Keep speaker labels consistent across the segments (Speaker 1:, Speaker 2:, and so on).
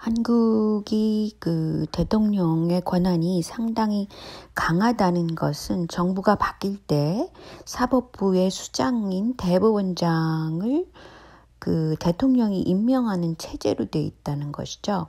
Speaker 1: 한국이 그 대통령의 권한이 상당히 강하다는 것은 정부가 바뀔 때 사법부의 수장인 대법원장을 그 대통령이 임명하는 체제로 돼 있다는 것이죠.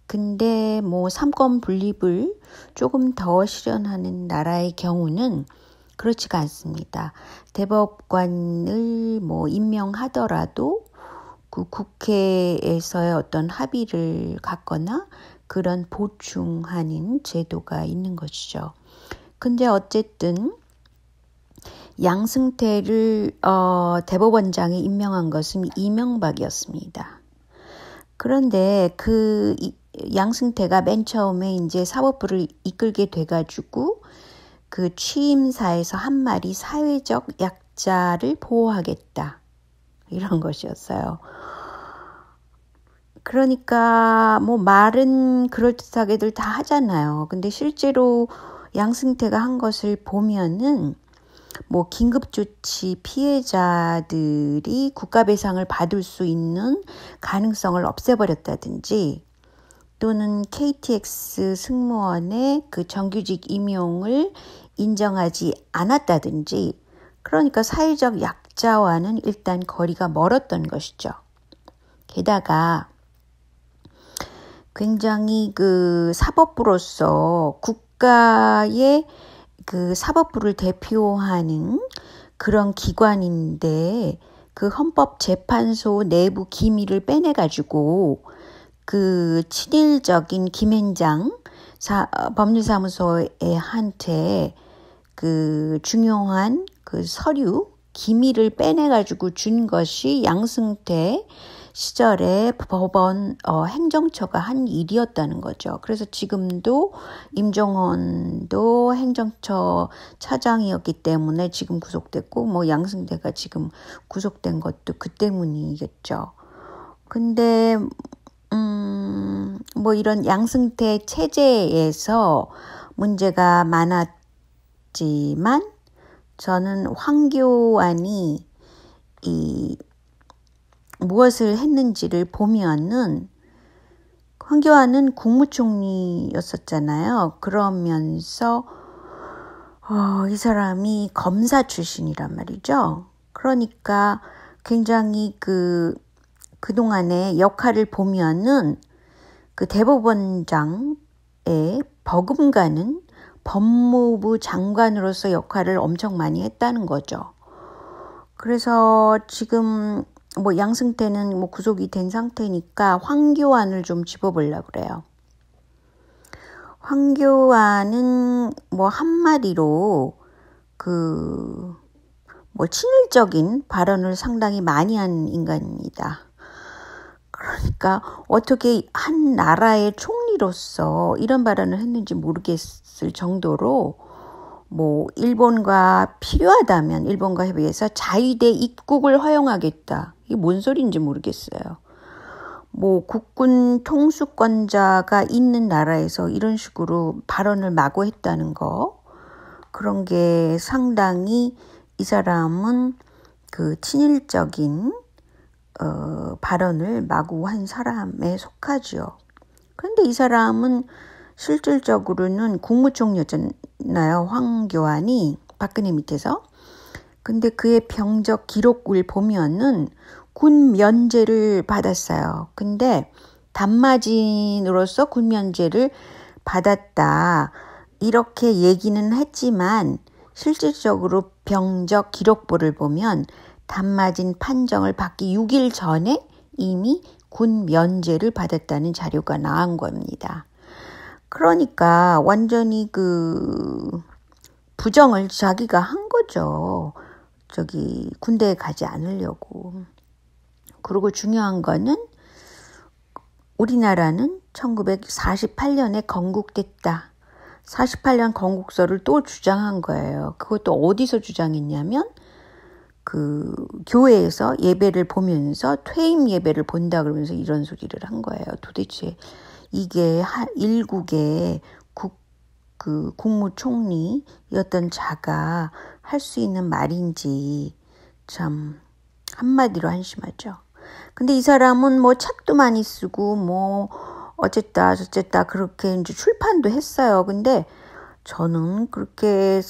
Speaker 1: 근데 뭐 삼권 분립을 조금 더 실현하는 나라의 경우는 그렇지가 않습니다. 대법관을 뭐 임명하더라도 그 국회에서의 어떤 합의를 갖거나 그런 보충하는 제도가 있는 것이죠. 근데 어쨌든 양승태를 대법원장에 임명한 것은 이명박이었습니다. 그런데 그 양승태가 맨 처음에 이제 사법부를 이끌게 돼가지고 그 취임사에서 한 말이 사회적 약자를 보호하겠다. 이런 것이었어요. 그러니까 뭐 말은 그럴듯하게들 다 하잖아요. 근데 실제로 양승태가 한 것을 보면은 뭐 긴급조치 피해자들이 국가배상을 받을 수 있는 가능성을 없애버렸다든지 또는 KTX 승무원의 그 정규직 임용을 인정하지 않았다든지 그러니까 사회적 약자와는 일단 거리가 멀었던 것이죠. 게다가 굉장히 그 사법부로서 국가의 그 사법부를 대표하는 그런 기관인데 그 헌법재판소 내부 기밀을 빼내가지고 그 친일적인 김앤장 법률사무소에 한테 그 중요한 그 서류 기밀을 빼내가지고 준 것이 양승태 시절에 법원 행정처가 한 일이었다는 거죠. 그래서 지금도 임종헌도 행정처 차장이었기 때문에 지금 구속됐고 뭐 양승태가 지금 구속된 것도 그 때문이겠죠. 근데 뭐 이런 양승태 체제에서 문제가 많았지만 저는 황교안이 무엇을 했는지를 보면은 황교안은 국무총리였었잖아요. 그러면서 이 사람이 검사 출신이란 말이죠. 그러니까 굉장히 그동안의 역할을 보면은 그 대법원장의 버금가는 법무부 장관으로서 역할을 엄청 많이 했다는 거죠. 그래서 지금 뭐 양승태는 뭐 구속이 된 상태니까 황교안을 좀 짚어보려고 그래요. 황교안은 뭐 한마디로 뭐 친일적인 발언을 상당히 많이 한 인간입니다. 그러니까 어떻게 한 나라의 총리로서 이런 발언을 했는지 모르겠을 정도로 뭐 일본과 필요하다면 일본과 협의해서 자위대 입국을 허용하겠다. 이게 뭔 소리인지 모르겠어요. 뭐 국군 통수권자가 있는 나라에서 이런 식으로 발언을 마구 했다는 거. 그런 게 상당히 이 사람은 그 친일적인 발언을 마구 한 사람에 속하죠. 그런데 이 사람은 실질적으로는 국무총리였잖아요. 황교안이 박근혜 밑에서. 근데 그의 병적 기록을 보면은 군 면제를 받았어요. 근데 단마진으로서 군 면제를 받았다. 이렇게 얘기는 했지만 실질적으로 병적 기록부를 보면 단마진 판정을 받기 6일 전에 이미 군 면제를 받았다는 자료가 나온 겁니다. 그러니까 완전히 그 부정을 자기가 한 거죠. 군대에 가지 않으려고. 그리고 중요한 거는 우리나라는 1948년에 건국됐다. 48년 건국서를 또 주장한 거예요. 그것도 어디서 주장했냐면 그 교회에서 예배를 보면서 퇴임 예배를 본다 그러면서 이런 소리를 한 거예요. 도대체 이게 일국의 국무총리였던 자가 할 수 있는 말인지 참 한마디로 한심하죠. 근데 이 사람은 뭐 책도 많이 쓰고 뭐 어쨌다 저쨌다 그렇게 이제 출판도 했어요. 근데 저는 그렇게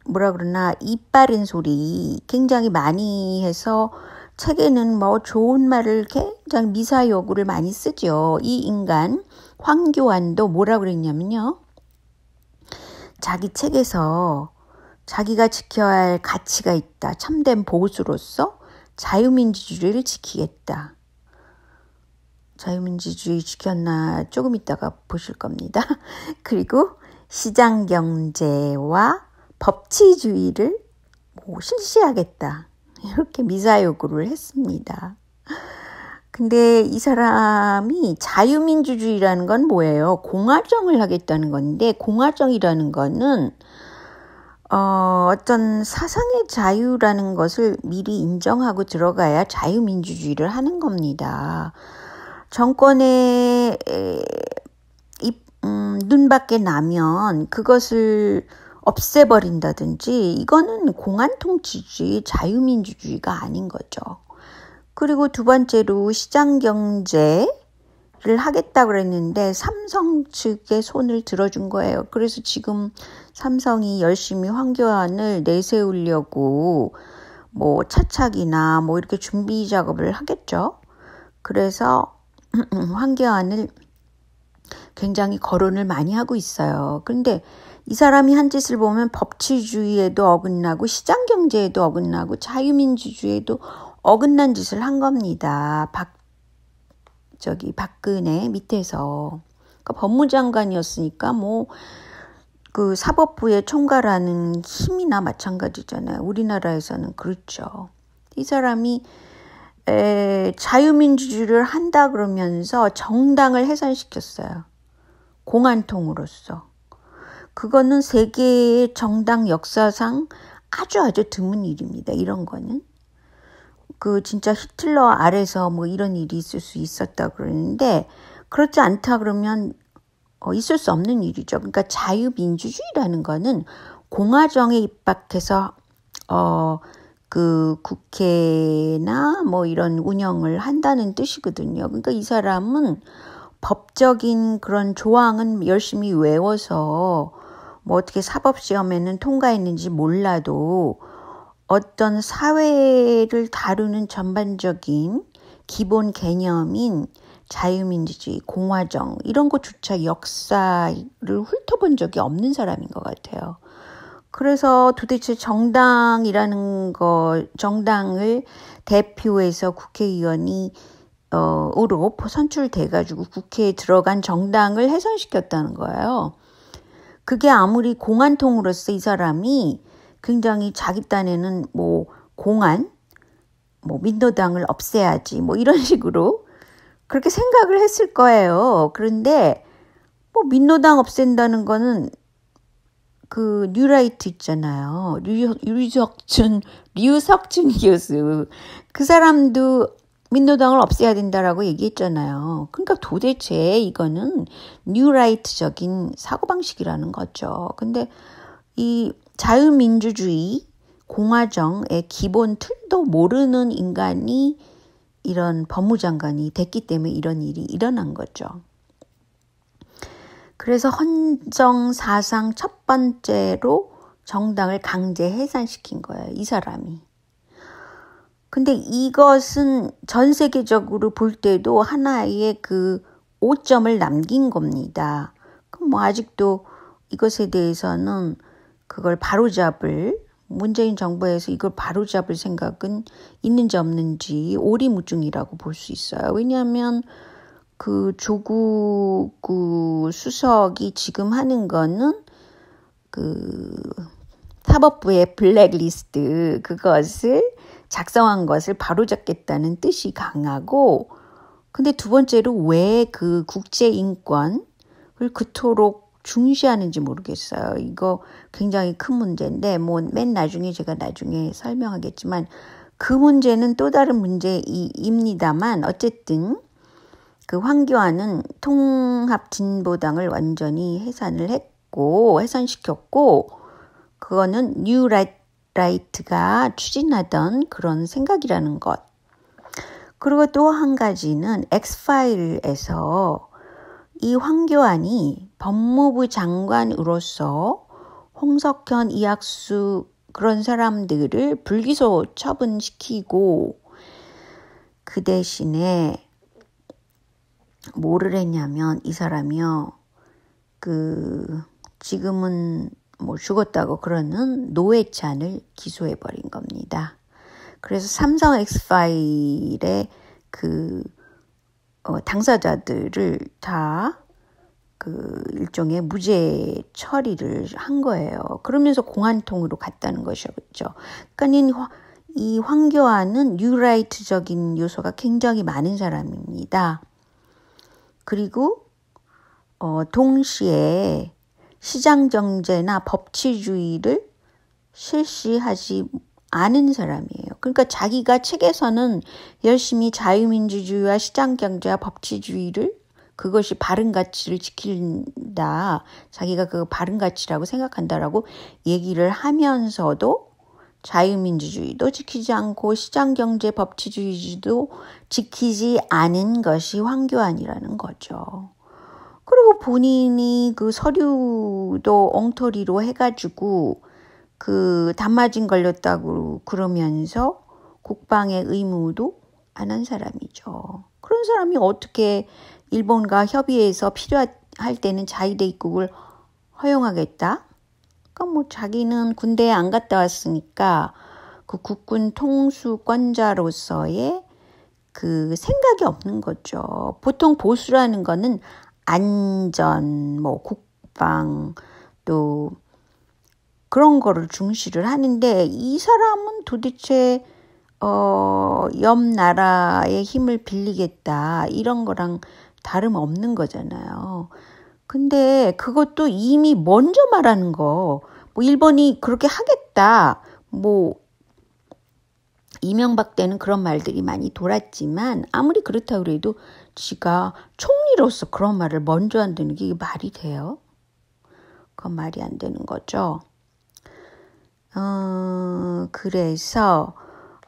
Speaker 1: 뭐라 그러나 이빠른 소리 굉장히 많이 해서 책에는 뭐 좋은 말을 굉장히 미사여구를 많이 쓰죠. 이 인간 황교안도 뭐라 그랬냐면요. 자기 책에서 자기가 지켜야 할 가치가 있다. 참된 보수로서 자유민주주의를 지키겠다. 자유민주주의 지켰나 조금 있다가 보실 겁니다. 그리고 시장경제와 법치주의를 실시하겠다. 이렇게 미사여구를 했습니다. 근데 이 사람이 자유민주주의라는 건 뭐예요? 공화정을 하겠다는 건데 공화정이라는 거는 어떤 사상의 자유라는 것을 미리 인정하고 들어가야 자유민주주의를 하는 겁니다. 정권에 눈밖에 나면 그것을 없애버린다든지 이거는 공안통치주의, 자유민주주의가 아닌 거죠. 그리고 두 번째로 시장경제를 하겠다고 그랬는데 삼성 측의 손을 들어준 거예요. 그래서 지금 삼성이 열심히 황교안을 내세우려고 뭐 차착이나 뭐 이렇게 준비 작업을 하겠죠. 그래서 황교안을 굉장히 거론을 많이 하고 있어요. 그런데 이 사람이 한 짓을 보면 법치주의에도 어긋나고 시장경제에도 어긋나고 자유민주주의에도 어긋난 짓을 한 겁니다. 박근혜 밑에서. 그러니까 법무장관이었으니까 뭐 그 사법부의 총괄하는 힘이나 마찬가지잖아요. 우리나라에서는 그렇죠. 이 사람이 자유민주주의를 한다 그러면서 정당을 해산시켰어요. 공안통으로서. 그거는 세계의 정당 역사상 아주 드문 일입니다. 이런 거는. 진짜 히틀러 아래서 뭐 이런 일이 있을 수 있었다 그러는데 그렇지 않다 그러면 있을 수 없는 일이죠. 그러니까 자유민주주의라는 거는 공화정에 입각해서 그 국회나 뭐 이런 운영을 한다는 뜻이거든요. 그러니까 이 사람은 법적인 그런 조항은 열심히 외워서 뭐 어떻게 사법시험에는 통과했는지 몰라도 어떤 사회를 다루는 전반적인 기본 개념인 자유민주주의, 공화정 이런 것조차 역사를 훑어본 적이 없는 사람인 것 같아요. 그래서 도대체 정당이라는 정당을 대표해서 국회의원이 으로 선출돼가지고 국회에 들어간 정당을 훼손시켰다는 거예요. 그게 아무리 공안통으로서 이 사람이 굉장히 자기 딴에는 뭐 민노당을 없애야지 뭐 이런 식으로 그렇게 생각을 했을 거예요. 그런데 뭐 민노당 없앤다는 거는 그 뉴라이트 있잖아요. 류석준 교수. 그 사람도 민노당을 없애야 된다라고 얘기했잖아요. 그러니까 도대체 이거는 뉴라이트적인 사고방식이라는 거죠. 근데 이 자유민주주의, 공화정의 기본 틀도 모르는 인간이 이런 법무장관이 됐기 때문에 이런 일이 일어난 거죠. 그래서 헌정사상 첫 번째로 정당을 강제 해산시킨 거예요. 이 사람이. 근데 이것은 전 세계적으로 볼 때도 하나의 그 오점을 남긴 겁니다. 그럼 뭐 아직도 이것에 대해서는 그걸 바로잡을 문재인 정부에서 이걸 바로잡을 생각은 있는지 없는지 오리무중이라고 볼 수 있어요. 왜냐하면 그 조국 수석이 지금 하는 거는 그 사법부의 블랙리스트 그것을 작성한 것을 바로잡겠다는 뜻이 강하고 근데 두 번째로 왜 그 국제인권을 그토록 중시하는지 모르겠어요. 이거 굉장히 큰 문제인데 뭐 맨 나중에 제가 나중에 설명하겠지만 그 문제는 또 다른 문제입니다만 어쨌든 그 황교안은 통합진보당을 완전히 해산시켰고 그거는 뉴라이트가 추진하던 그런 생각이라는 것. 그리고 또 한 가지는 엑스파일에서 이 황교안이 법무부 장관으로서 홍석현, 이학수 그런 사람들을 불기소 처분시키고 그 대신에 뭐를 했냐면 이 사람이요. 지금은 뭐 죽었다고 그러는 노회찬을 기소해버린 겁니다. 그래서 삼성 엑스파일의 당사자들을 다 일종의 무죄 처리를 한 거예요. 그러면서 공안통으로 갔다는 것이죠. 그러니까 이 황교안은 뉴라이트적인 요소가 굉장히 많은 사람입니다. 그리고 동시에 시장경제나 법치주의를 실시하지 않은 사람이에요. 그러니까 자기가 책에서는 열심히 자유민주주의와 시장경제와 법치주의를 그것이 바른 가치를 지킨다. 자기가 그 바른 가치라고 생각한다라고 얘기를 하면서도 자유민주주의도 지키지 않고 시장경제 법치주의도 지키지 않은 것이 황교안이라는 거죠. 그리고 본인이 그 서류도 엉터리로 해가지고 단마진 걸렸다고 그러면서 국방의 의무도 안 한 사람이죠. 그런 사람이 어떻게 일본과 협의해서 필요할 때는 자위대 입국을 허용하겠다? 그러니까 뭐 자기는 군대에 안 갔다 왔으니까 그 국군 통수권자로서의 그 생각이 없는 거죠. 보통 보수라는 거는 안전, 뭐 국방, 또 그런 거를 중시를 하는데 이 사람은 도대체 옆 나라의 힘을 빌리겠다 이런 거랑 다름없는 거잖아요. 근데 그것도 이미 먼저 말하는 거, 뭐 일본이 그렇게 하겠다, 뭐 이명박 때는 그런 말들이 많이 돌았지만 아무리 그렇다고 해도 지가 총리로서 그런 말을 먼저 한다는 게 이게 말이 돼요? 그건 말이 안 되는 거죠. 그래서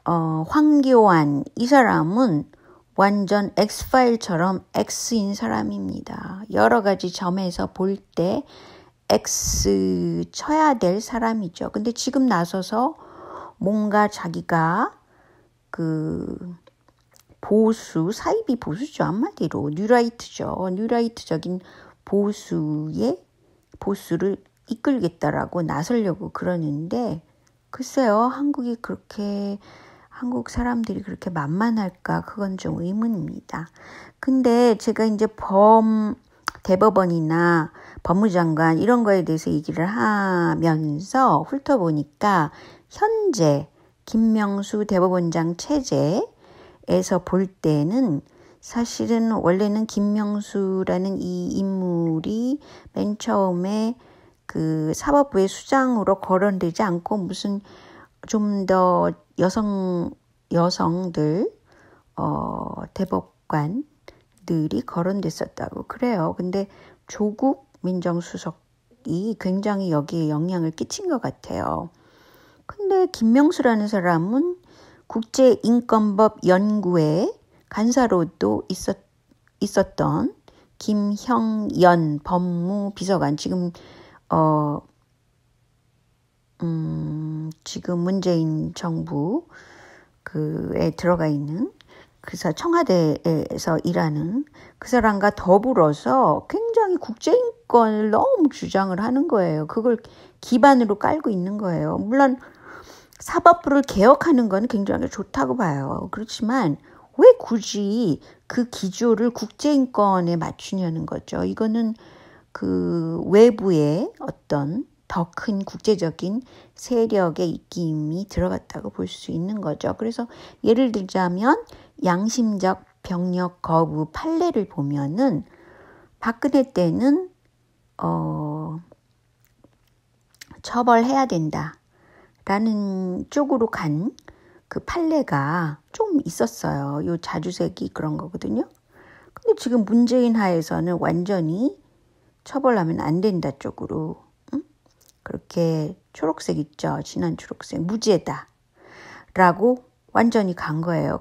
Speaker 1: 황교안 이 사람은 완전 X파일처럼 X인 사람입니다. 여러 가지 점에서 볼 때 X 쳐야 될 사람이죠. 근데 지금 나서서 뭔가 자기가 보수, 사이비 보수죠. 한마디로 뉴라이트죠. 뉴라이트적인 보수를 이끌겠다라고 나서려고 그러는데 글쎄요. 한국 사람들이 그렇게 만만할까? 그건 좀 의문입니다. 근데 제가 이제 대법원이나 법무장관 이런 거에 대해서 얘기를 하면서 훑어보니까 현재 김명수 대법원장 체제에서 볼 때는 사실은 원래는 김명수라는 이 인물이 맨 처음에 그 사법부의 수장으로 거론되지 않고 무슨 좀 더 여성들 대법관들이 거론됐었다고 그래요. 근데 조국 민정수석이 굉장히 여기에 영향을 끼친 것 같아요. 근데 김명수라는 사람은 국제인권법 연구회 간사로도 있었던 김형연 법무비서관 지금 문재인 정부에 들어가 있는 그래서 청와대에서 일하는 그 사람과 더불어서 굉장히 국제인권을 너무 주장을 하는 거예요. 그걸 기반으로 깔고 있는 거예요. 물론 사법부를 개혁하는 건 굉장히 좋다고 봐요. 그렇지만 왜 굳이 그 기조를 국제인권에 맞추냐는 거죠. 이거는 그 외부의 어떤 더 큰 국제적인 세력의 입김이 들어갔다고 볼 수 있는 거죠. 그래서 예를 들자면 양심적 병력 거부 판례를 보면은 박근혜 때는 처벌해야 된다라는 쪽으로 간 그 판례가 좀 있었어요. 요 자주색이 그런 거거든요. 근데 지금 문재인 하에서는 완전히 처벌하면 안 된다 쪽으로 그렇게 초록색 있죠. 진한 초록색 무죄다 라고 완전히 간 거예요.